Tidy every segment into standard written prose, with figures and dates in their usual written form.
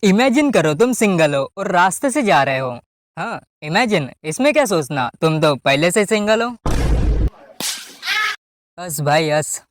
Imagine करो तुम single हो और रास्ते से जा रहे हो। हाँ, इमेजिन, इसमें क्या सोचना, तुम तो पहले से सिंगल हो। बस भाई यस।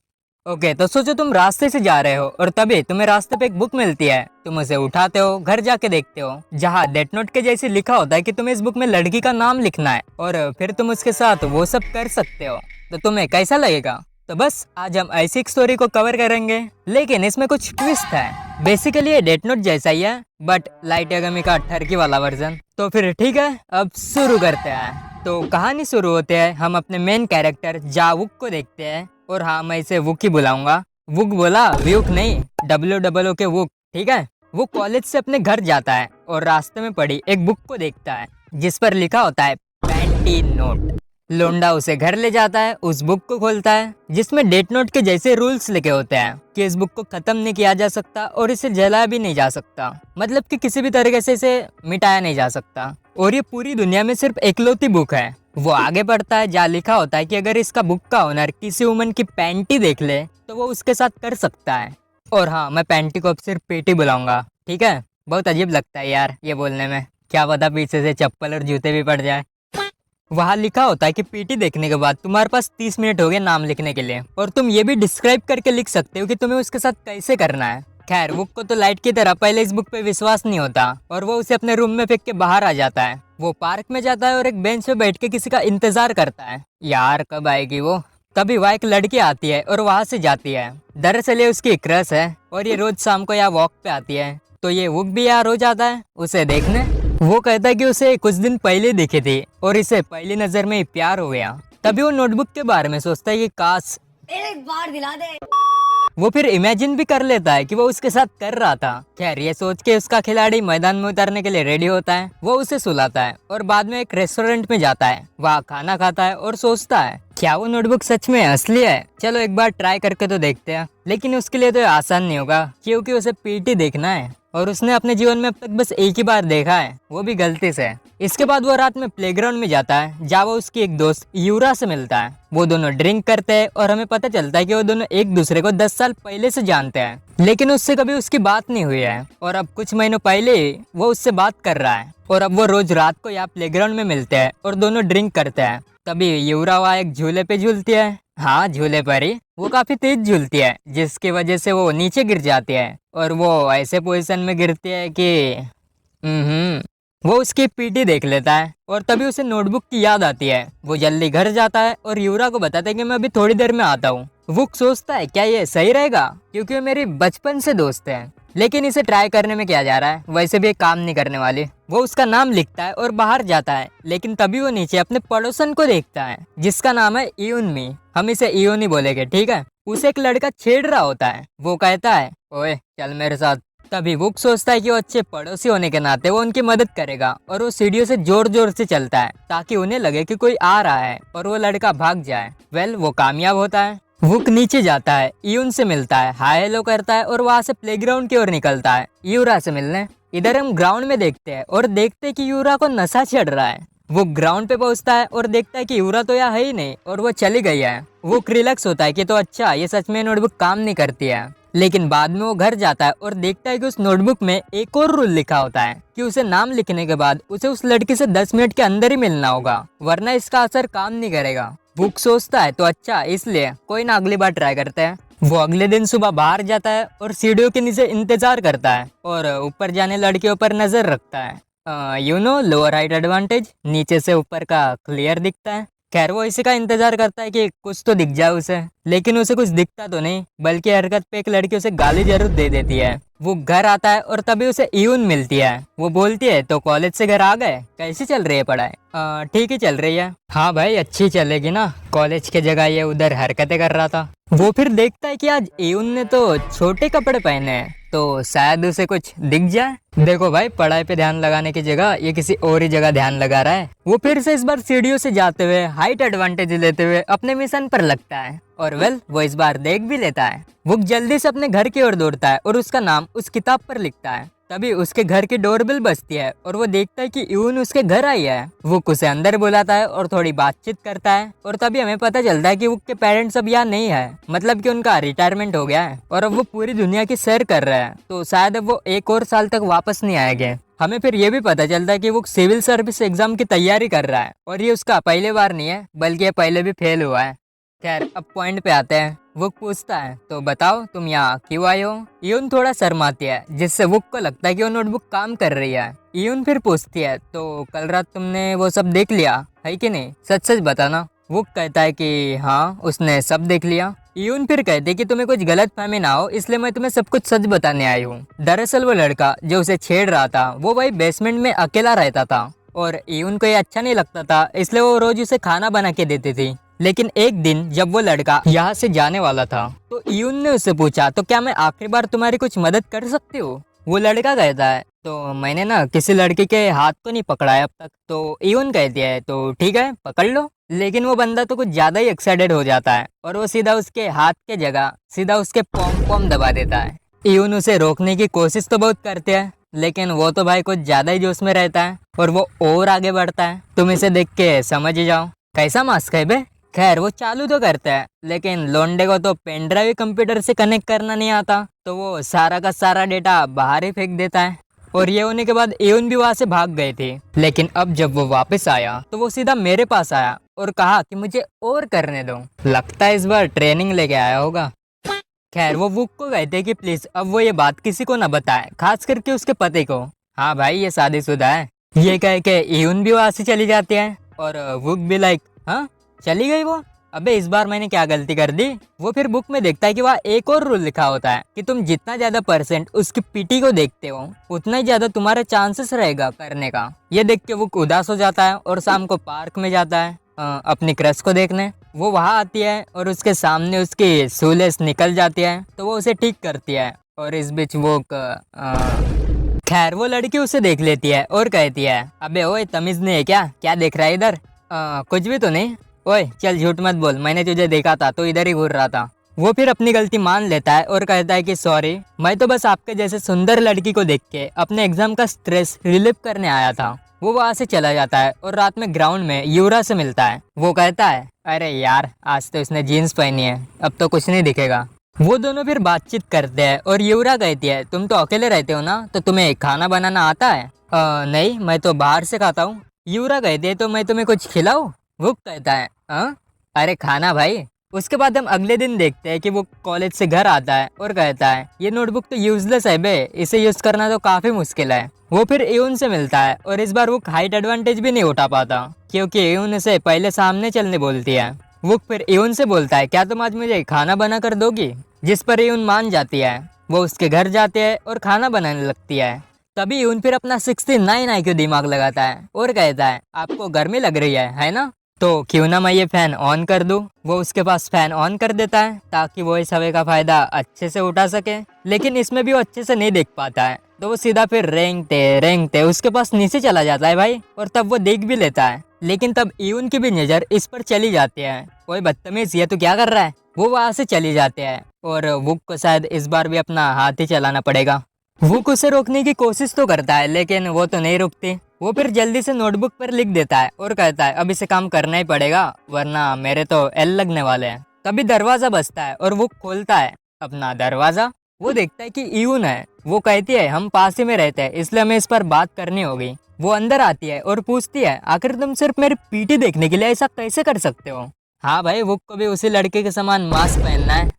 ओके, तो सोचो तुम रास्ते से जा रहे हो और तभी तुम्हें रास्ते पे एक बुक मिलती है। तुम उसे उठाते हो, घर जाके देखते हो, जहाँ डेथ नोट के जैसे लिखा होता है कि तुम्हें इस बुक में लड़की का नाम लिखना है और फिर तुम उसके साथ वो सब कर सकते हो। तो तुम्हें कैसा लगेगा? तो बस आज हम ऐसी एक स्टोरी को कवर करेंगे, लेकिन इसमें कुछ ट्विस्ट है। बेसिकली ये डेथ नोट जैसा ही है, बट लाइट यागामी का टर्की वाला वर्जन। तो फिर ठीक है, अब शुरू करते हैं। तो कहानी शुरू होते हैं, हम अपने मेन कैरेक्टर जावुक को देखते हैं। और हाँ, मैं इसे वुक ही बुलाऊंगा। वुक बोला, व्यूक नहीं, WOO के वुक, ठीक है। वो कॉलेज से अपने घर जाता है और रास्ते में पड़ी एक बुक को देखता है जिस पर लिखा होता है पैंटी नोट। लोंडा उसे घर ले जाता है, उस बुक को खोलता है जिसमें डेथ नोट के जैसे रूल्स लिखे होते हैं कि इस बुक को खत्म नहीं किया जा सकता और इसे जलाया भी नहीं जा सकता। मतलब कि किसी भी तरीके से इसे मिटाया नहीं जा सकता। और ये पूरी दुनिया में सिर्फ एकलौती बुक है। वो आगे बढ़ता है जहाँ लिखा होता है कि अगर इसका बुक का ओनर किसी वुमन की पैंटी देख ले तो वो उसके साथ कर सकता है। और हाँ, मैं पैंटी को अब सिर्फ पेटी बुलाऊंगा, ठीक है। बहुत अजीब लगता है यार ये बोलने में, क्या पता पीछे से चप्पल और जूते भी पड़ जाए। वहाँ लिखा होता है कि पीटी देखने के बाद तुम्हारे पास 30 मिनट हो गए नाम लिखने के लिए, और तुम ये भी डिस्क्राइब करके लिख सकते हो कि तुम्हें उसके साथ कैसे करना है। खैर, बुक को तो लाइट की तरह पहले इस बुक पे विश्वास नहीं होता और वो उसे अपने रूम में फेंक के बाहर आ जाता है। वो पार्क में जाता है और एक बेंच पे बैठ के किसी का इंतजार करता है, यार कब आएगी वो। तभी वहाँ एक लड़की आती है और वहाँ से जाती है। दरअसल ये उसकी क्रश है और ये रोज शाम को यहाँ वॉक पे आती है। तो ये वुक भी यहाँ रोज आता है उसे देखने। वो कहता है कि उसे कुछ दिन पहले दिखी थी और इसे पहली नजर में ही प्यार हो गया। तभी वो नोटबुक के बारे में सोचता है कि काश एक बार दिला दे। वो फिर इमेजिन भी कर लेता है कि वो उसके साथ कर रहा था। खैर, ये सोच के उसका खिलाड़ी मैदान में उतरने के लिए रेडी होता है। वो उसे सुलाता है और बाद में एक रेस्टोरेंट में जाता है, वहाँ खाना खाता है और सोचता है क्या वो नोटबुक सच में असली है। चलो एक बार ट्राई करके तो देखते हैं। लेकिन उसके लिए तो ये आसान नहीं होगा क्योंकि उसे पीटी देखना है और उसने अपने जीवन में अब तक बस एक ही बार देखा है, वो भी गलती से। इसके बाद वो रात में प्लेग्राउंड में जाता है जहाँ वो उसकी एक दोस्त यूरा से मिलता है। वो दोनों ड्रिंक करते हैं और हमें पता चलता है कि वो दोनों एक दूसरे को 10 साल पहले से जानते हैं, लेकिन उससे कभी उसकी बात नहीं हुई है। और अब कुछ महीनों पहले वो उससे बात कर रहा है और अब वो रोज रात को यहाँ प्लेग्राउंड में मिलते हैं और दोनों ड्रिंक करते हैं। तभी यूरा वहाँ एक झूले पे झूलती है। हाँ, झूले पर ही। वो काफी तेज झूलती है जिसकी वजह से वो नीचे गिर जाती है और वो ऐसे पोजीशन में गिरती है कि वो उसकी पीटी देख लेता है और तभी उसे नोटबुक की याद आती है। वो जल्दी घर जाता है और यूरा को बताता है कि मैं अभी थोड़ी देर में आता हूँ। वो सोचता है क्या ये सही रहेगा क्योंकि वो मेरी बचपन से दोस्त है, लेकिन इसे ट्राई करने में क्या जा रहा है, वैसे भी एक काम नहीं करने वाली। वो उसका नाम लिखता है और बाहर जाता है, लेकिन तभी वो नीचे अपने पड़ोसन को देखता है जिसका नाम है इयुनमी। हम इसे इयोन ही बोलेंगे, ठीक है। उसे एक लड़का छेड़ रहा होता है। वो कहता है ओए चल मेरे साथ। तभी वो सोचता है कि वो अच्छे पड़ोसी होने के नाते वो उनकी मदद करेगा और वो सीढ़ियों से जोर जोर से चलता है ताकि उन्हें लगे कि कोई आ रहा है और वो लड़का भाग जाए। वेल, वो कामयाब होता है। वुक नीचे जाता है, इयुन से मिलता है, हाय हेलो करता है और वहाँ से प्लेग्राउंड की ओर निकलता है यूरा से मिलने। इधर हम ग्राउंड में देखते हैं और देखते हैं कि यूरा को नशा चढ़ रहा है। वो ग्राउंड पे पहुंचता है और देखता है कि यूरा तो यहाँ है ही नहीं और वो चली गई है। वो रिलैक्स होता है कि तो अच्छा, ये सच में नोटबुक काम नहीं करती है। लेकिन बाद में वो घर जाता है और देखता है कि उस नोटबुक में एक और रूल लिखा होता है कि उसे नाम लिखने के बाद उसे उस लड़की से 10 मिनट के अंदर ही मिलना होगा, वरना इसका असर काम नहीं करेगा। बुक सोचता है तो अच्छा, इसलिए कोई ना, अगली बार ट्राई करते हैं। वो अगले दिन सुबह बाहर जाता है और सीढ़ियों के नीचे इंतजार करता है और ऊपर जाने लड़कियों पर नजर रखता है। लोअर हाइट एडवांटेज, नीचे से ऊपर का क्लियर दिखता है। खैर, वो इसी का इंतजार करता है कि कुछ तो दिख जाए उसे, लेकिन उसे कुछ दिखता तो नहीं, बल्कि हरकत पे एक लड़की उसे गाली जरूर दे देती है। वो घर आता है और तभी उसे इयुन मिलती है। वो बोलती है तो कॉलेज से घर आ गए, कैसी चल रही है पढ़ाई? ठीक ही चल रही है। हाँ भाई, अच्छी चलेगी ना, कॉलेज के जगह ये उधर हरकतें कर रहा था। वो फिर देखता है कि आज इयुन ने तो छोटे कपड़े पहने हैं, तो शायद उसे कुछ दिख जाए। देखो भाई, पढ़ाई पे ध्यान लगाने की जगह ये किसी और ही जगह ध्यान लगा रहा है। वो फिर से इस बार सीढ़ियों से जाते हुए हाइट एडवांटेज लेते हुए अपने मिशन पर लगता है और वेल, वो इस बार देख भी लेता है। वो जल्दी से अपने घर की ओर दौड़ता है और उसका नाम उस किताब पर लिखता है तभी उसके घर की डोरबेल बजती है और वो देखता है कि यून उसके घर आई है। वो उसे अंदर बुलाता है और थोड़ी बातचीत करता है और तभी हमें पता चलता है कि वो के पेरेंट्स अब यहाँ नहीं है, मतलब कि उनका रिटायरमेंट हो गया है और अब वो पूरी दुनिया की सैर कर रहा है, तो शायद अब वो 1 और साल तक वापस नहीं आएंगे। हमें फिर ये भी पता चलता है कि वो सिविल सर्विस एग्जाम की तैयारी कर रहा है और ये उसका पहली बार नहीं है, बल्कि ये पहले भी फेल हुआ है। खैर अब पॉइंट पे आते हैं। वुक पूछता है तो बताओ तुम यहाँ क्यों आए हो। यून थोड़ा शर्माती है जिससे वुक को लगता है कि वो नोटबुक काम कर रही है। यून फिर पूछती है तो कल रात तुमने वो सब देख लिया है कि नहीं, सच सच बताना। वुक कहता है कि हाँ उसने सब देख लिया। यून फिर कहते है कि तुम्हें कुछ गलत फहमी ना हो इसलिए मैं तुम्हें सब कुछ सच बताने आई हूँ। दरअसल वो लड़का जो उसे छेड़ रहा था वो वही बेसमेंट में अकेला रहता था और यून को ये अच्छा नहीं लगता था, इसलिए वो रोज उसे खाना बना के देती थी। लेकिन एक दिन जब वो लड़का यहाँ से जाने वाला था तो यून ने उससे पूछा तो क्या मैं आखिरी बार तुम्हारी कुछ मदद कर सकती हूँ। वो लड़का कहता है तो मैंने ना किसी लड़की के हाथ तो नहीं पकड़ा है अब तक। तो यून कहती है तो ठीक है पकड़ लो। लेकिन वो बंदा तो कुछ ज्यादा ही एक्साइटेड हो जाता है और वो सीधा उसके हाथ के जगह सीधा उसके पॉम पॉम दबा देता है। यून उसे रोकने की कोशिश तो बहुत करते हैं लेकिन वो तो भाई कुछ ज्यादा ही जोश में रहता है और वो और आगे बढ़ता है। तुम इसे देख के समझ ही जाओ कैसा मास्क है बे। खैर वो चालू तो करता है लेकिन लोंडे को तो पेन ड्राइव कंप्यूटर से कनेक्ट करना नहीं आता, तो वो सारा का सारा डेटा बाहर ही फेंक देता है। और ये होने के बाद एवन भी वहां से भाग गए थे। लेकिन अब जब वो वापस आया तो वो सीधा मेरे पास आया और कहा कि मुझे और करने दो। लगता है इस बार ट्रेनिंग लेके आया होगा। खैर वो वुक को कहते कि प्लीज अब वो ये बात किसी को ना बताए, खास करके उसके पति को। हाँ भाई ये शादीशुदा है। ये कह के एवन भी वहां से चली जाती है और वुक भी लाइक हाँ चली गई वो। अबे इस बार मैंने क्या गलती कर दी। वो फिर बुक में देखता है कि वहाँ एक और रूल लिखा होता है कि तुम जितना ज्यादा परसेंट उसकी पीटी को देखते हो उतना ही ज्यादा तुम्हारा चांसेस रहेगा करने का। ये देख के वो उदास हो जाता है और शाम को पार्क में जाता है अपनी क्रश को देखने। वो वहाँ आती है और उसके सामने उसकी शूलेस निकल जाती है तो वो उसे ठीक करती है और इस बीच वो खैर वो लड़की उसे देख लेती है और कहती है अबे ओए तमीज नहीं है क्या, क्या देख रहा है इधर। कुछ भी तो नहीं। ओए चल झूठ मत बोल, मैंने तुझे देखा था तो इधर ही घूर रहा था। वो फिर अपनी गलती मान लेता है और कहता है कि सॉरी मैं तो बस आपके जैसे सुंदर लड़की को देख के अपने एग्जाम का स्ट्रेस रिलीव करने आया था। वो वहाँ से चला जाता है और रात में ग्राउंड में यूरा से मिलता है। वो कहता है अरे यार आज तो इसने जीन्स पहनी है, अब तो कुछ नहीं दिखेगा। वो दोनों फिर बातचीत करते हैं और यूरा कहती है तुम तो अकेले रहते हो ना तो तुम्हें खाना बनाना आता है। नहीं मैं तो बाहर से खाता हूँ। यूरा कहती है तो मैं तुम्हें कुछ खिलाऊं। वो कहता है अरे खाना भाई। उसके बाद हम अगले दिन देखते हैं कि वो कॉलेज से घर आता है और कहता है ये नोटबुक तो यूजलेस है बे, इसे यूज करना तो काफी मुश्किल है। वो फिर एवन से मिलता है और इस बार वो हाइट एडवांटेज भी नहीं उठा पाता क्योंकि एवन उसे पहले सामने चलने बोलती है। वो फिर एवन से बोलता है क्या तुम आज मुझे खाना बना कर दोगी, जिस पर एवन मान जाती है। वो उसके घर जाते हैं और खाना बनाने लगती है। तभी यून फिर अपना 69 IQ दिमाग लगाता है और कहता है आपको गर्मी लग रही है ना, तो क्यों ना मैं ये फैन ऑन कर दूं। वो उसके पास फैन ऑन कर देता है ताकि वो इस हवा का फायदा अच्छे से उठा सके, लेकिन इसमें भी वो अच्छे से नहीं देख पाता है तो वो सीधा फिर रेंगते उसके पास नीचे चला जाता है भाई। और तब वो देख भी लेता है लेकिन तब यून की भी नजर इस पर चली जाती है। कोई बदतमीज ये तो क्या कर रहा है। वो वहां से चली जाते हैं और वुक को शायद इस बार भी अपना हाथ ही चलाना पड़ेगा। वुक उसे रोकने की कोशिश तो करता है लेकिन वो तो नहीं रुकती। वो फिर जल्दी से नोटबुक पर लिख देता है और कहता है अब इसे काम करना ही पड़ेगा वरना मेरे तो एल लगने वाले हैं। तभी दरवाजा बजता है और वो खोलता है अपना दरवाजा। वो देखता है कि यून है। वो कहती है हम पास ही में रहते हैं इसलिए हमें इस पर बात करनी होगी। वो अंदर आती है और पूछती है आखिर तुम सिर्फ मेरी पीटी देखने के लिए ऐसा कैसे कर सकते हो। हाँ भाई वुक को भी उसी लड़के के समान मास्क पहनना है।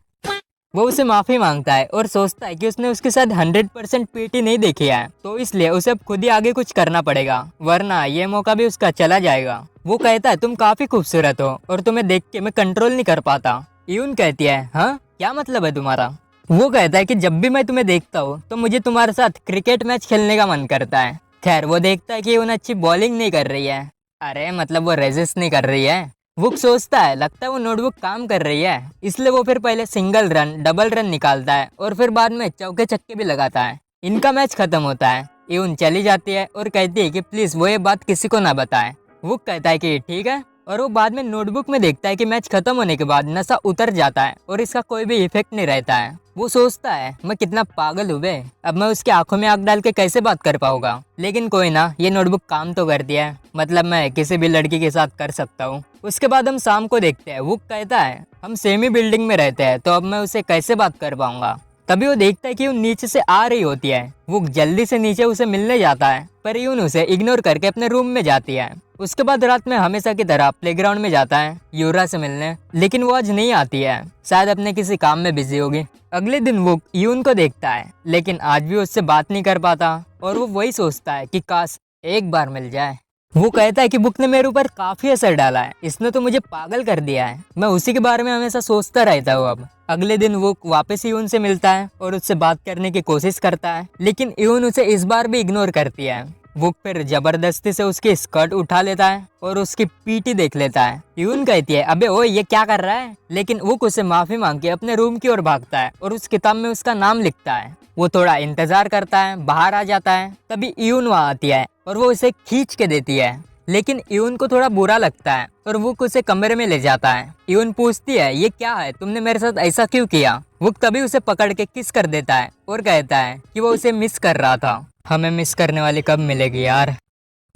वो उसे माफी मांगता है और सोचता है कि उसने उसके साथ 100% पीटी नहीं देखी है तो इसलिए उसे अब खुद ही आगे कुछ करना पड़ेगा वरना ये मौका भी उसका चला जाएगा। वो कहता है तुम काफी खूबसूरत हो और तुम्हें देख के मैं कंट्रोल नहीं कर पाता। यून कहती है हाँ क्या मतलब है तुम्हारा। वो कहता है कि जब भी मैं तुम्हें देखता हूँ तो मुझे तुम्हारे साथ क्रिकेट मैच खेलने का मन करता है। खैर वो देखता है कि यून अच्छी बॉलिंग नहीं कर रही है। अरे मतलब वो रेजिस्ट नहीं कर रही है। वो सोचता है लगता है वो नोटबुक काम कर रही है, इसलिए वो फिर पहले सिंगल रन डबल रन निकालता है और फिर बाद में चौके छक्के भी लगाता है। इनका मैच खत्म होता है। यून चली जाती है और कहती है कि प्लीज वो ये बात किसी को ना बताए। वो कहता है कि ठीक है। और वो बाद में नोटबुक में देखता है कि मैच खत्म होने के बाद नशा उतर जाता है और इसका कोई भी इफेक्ट नहीं रहता है। वो सोचता है मैं कितना पागल हूँ बे, अब मैं उसकी आंखों में आग डाल के कैसे बात कर पाऊंगा। लेकिन कोई ना, ये नोटबुक काम तो करती है, मतलब मैं किसी भी लड़की के साथ कर सकता हूँ। उसके बाद हम शाम को देखते हैं। वो कहता है हम सेम ही बिल्डिंग में रहते हैं, तो अब मैं उसे कैसे बात कर पाऊंगा। तभी वो देखता है कि वो नीचे से आ रही होती है। वो जल्दी से नीचे उसे मिलने जाता है, पर यून उसे इग्नोर करके अपने रूम में जाती है। उसके बाद रात में हमेशा की तरह प्लेग्राउंड में जाता है यूरा से मिलने, लेकिन वो आज नहीं आती है, शायद अपने किसी काम में बिजी होगी। अगले दिन वो यून को देखता है, लेकिन आज भी उससे बात नहीं कर पाता और वो वही सोचता है कि काश एक बार मिल जाए। वो कहता है कि बुक ने मेरे ऊपर काफी असर डाला है, इसने तो मुझे पागल कर दिया है, मैं उसी के बारे में हमेशा सोचता रहता हूँ अब। अगले दिन वो वापस यून से मिलता है और उससे बात करने की कोशिश करता है, लेकिन यून उसे इस बार भी इग्नोर करती है। वो फिर जबरदस्ती से उसकी स्कर्ट उठा लेता है और उसकी पीठी देख लेता है। यून कहती है अबे ओ ये क्या कर रहा है, लेकिन वो उससे माफी मांग के अपने रूम की ओर भागता है और उस किताब में उसका नाम लिखता है। वो थोड़ा इंतजार करता है, बाहर आ जाता है, तभी यून वहाँ आती है और वो उसे खींच के देती है। लेकिन यून को थोड़ा बुरा लगता है और वो उसे कमरे में ले जाता है। यून पूछती है ये क्या है, तुमने मेरे साथ ऐसा क्यों किया। वो तभी उसे पकड़ के किस कर देता है और कहता है कि वो उसे मिस कर रहा था। हमें मिस करने वाली कब मिलेगी यार।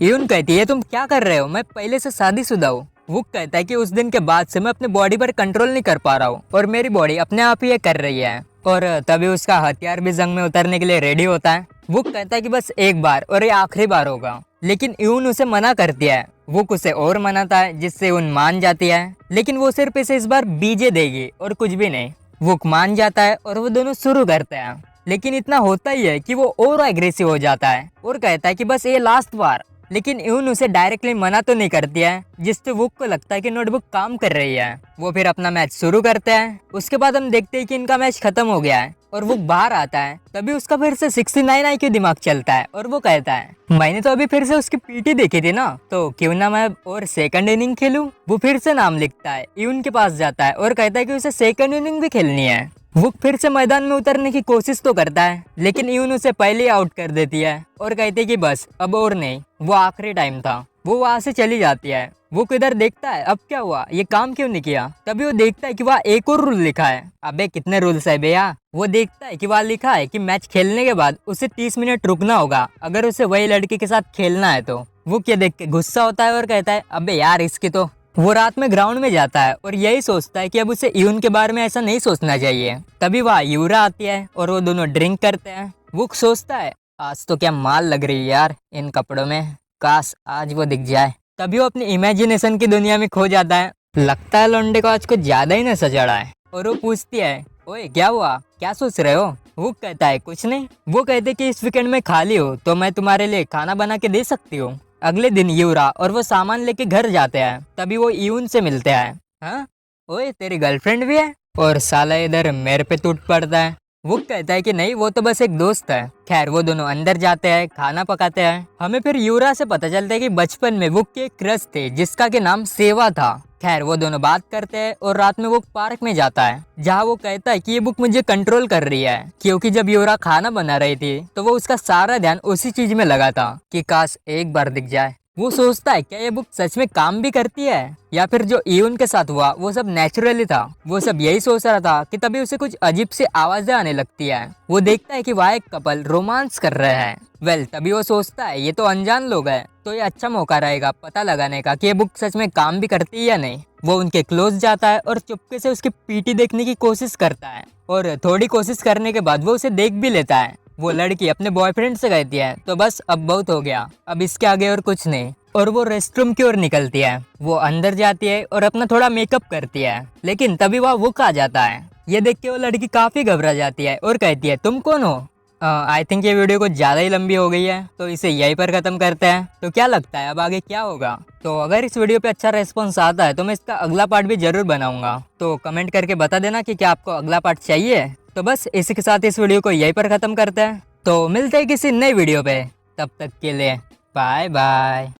यून कहती है तुम क्या कर रहे हो, मैं पहले से शादीशुदा हूँ। वो कहता है कि उस दिन के बाद से मैं अपने बॉडी पर कंट्रोल नहीं कर पा रहा हूँ और मेरी बॉडी अपने आप ही ये कर रही है। और तभी उसका हथियार भी जंग में उतरने के लिए रेडी होता है। वो कहता है कि बस एक बार और ये आखिरी बार होगा, लेकिन यून उसे मना करती है। वो उसे और मनाता है जिससे यून मान जाती है, लेकिन वो सिर्फ इसे इस बार बीजे देगी और कुछ भी नहीं। वो मान जाता है और वो दोनों शुरू करते हैं, लेकिन इतना होता ही है कि वो और एग्रेसिव हो जाता है और कहता है कि बस ये लास्ट बार। लेकिन यून उसे डायरेक्टली मना तो नहीं करती है, जिससे वुक को लगता है कि नोटबुक काम कर रही है। वो फिर अपना मैच शुरू करते हैं। उसके बाद हम देखते हैं कि इनका मैच खत्म हो गया है और वो बाहर आता है। तभी उसका फिर से 69 IQ दिमाग चलता है और वो कहता है मैंने तो अभी फिर से उसकी पीटी देखी थी ना, तो क्यों ना मैं और सेकंड इनिंग खेलूं। वो फिर से नाम लिखता है, यून के पास जाता है और कहता है कि उसे सेकंड इनिंग भी खेलनी है। वो फिर से मैदान में उतरने की कोशिश तो करता है, लेकिन यून उसे पहले ही आउट कर देती है और कहती है कि बस अब और नहीं, वो आखिरी टाइम था। वो वहाँ से चली जाती है। वो किधर देखता है अब क्या हुआ, ये काम क्यों नहीं किया। तभी वो देखता है कि वहाँ एक और रूल लिखा है। अबे कितने रूल्स है भैया। वो देखता है कि वहाँ लिखा है कि मैच खेलने के बाद उसे 30 मिनट रुकना होगा अगर उसे वही लड़की के साथ खेलना है तो। वो क्या देख के गुस्सा होता है और कहता है अबे यार इसकी तो। वो रात में ग्राउंड में जाता है और यही सोचता है कि अब उसे यून के बारे में ऐसा नहीं सोचना चाहिए। तभी वहाँ यूरा आती है और वो दोनों ड्रिंक करते हैं। वो सोचता है आज तो क्या माल लग रही है यार इन कपड़ों में, काश आज वो दिख जाए। तभी वो अपनी इमेजिनेशन की दुनिया में खो जाता है। लगता है लौंडे को आज कुछ ज्यादा ही नशा चढ़ा है। और वो पूछती है ओए क्या हुआ, क्या सोच रहे हो। वो कहता है कुछ नहीं। वो कहते कि इस वीकेंड में खाली हो तो मैं तुम्हारे लिए खाना बना के दे सकती हूँ। अगले दिन यूरा और वो सामान लेके घर जाते हैं। तभी वो यून से मिलते हैं। हाँ ओए तेरी गर्लफ्रेंड भी है। और साला इधर मेरे पे टूट पड़ता है। वो कहता है कि नहीं वो तो बस एक दोस्त है। खैर वो दोनों अंदर जाते हैं, खाना पकाते हैं। हमें फिर यूरा से पता चलता है कि बचपन में वो के क्रश थे जिसका के नाम सेवा था। खैर वो दोनों बात करते हैं और रात में वो पार्क में जाता है, जहाँ वो कहता है कि ये बुक मुझे कंट्रोल कर रही है, क्योंकि जब यूरा खाना बना रही थी तो वो उसका सारा ध्यान उसी चीज में लगा था कि काश एक बार दिख जाए। वो सोचता है क्या ये बुक सच में काम भी करती है या फिर जो यून के साथ हुआ वो सब नेचुरली था। वो सब यही सोच रहा था कि तभी उसे कुछ अजीब सी आवाजें आने लगती है। वो देखता है कि वहाँ एक कपल रोमांस कर रहे हैं। तभी वो सोचता है ये तो अनजान लोग हैं, तो ये अच्छा मौका रहेगा पता लगाने का कि ये बुक सच में काम भी करती है या नहीं। वो उनके क्लोज जाता है और चुपके से उसकी पीटी देखने की कोशिश करता है और थोड़ी कोशिश करने के बाद वो उसे देख भी लेता है। वो लड़की अपने बॉयफ्रेंड से कहती है तो बस अब बहुत हो गया, अब इसके आगे और कुछ नहीं। और वो रेस्टरूम की ओर निकलती है। वो अंदर जाती है और अपना थोड़ा मेकअप करती है, लेकिन तभी वह वुक आ जाता है। ये देख के वो लड़की काफी घबरा जाती है और कहती है तुम कौन हो। आई थिंक ये वीडियो कुछ ज्यादा ही लंबी हो गई है, तो इसे यहीं पर खत्म करते हैं। तो क्या लगता है अब आगे क्या होगा। तो अगर इस वीडियो पे अच्छा रेस्पॉन्स आता है तो मैं इसका अगला पार्ट भी जरूर बनाऊंगा। तो कमेंट करके बता देना कि क्या आपको अगला पार्ट चाहिए। तो बस इसी के साथ इस वीडियो को यहीं पर खत्म करते हैं। तो मिलते हैं किसी नई वीडियो पे, तब तक के लिए बाय बाय।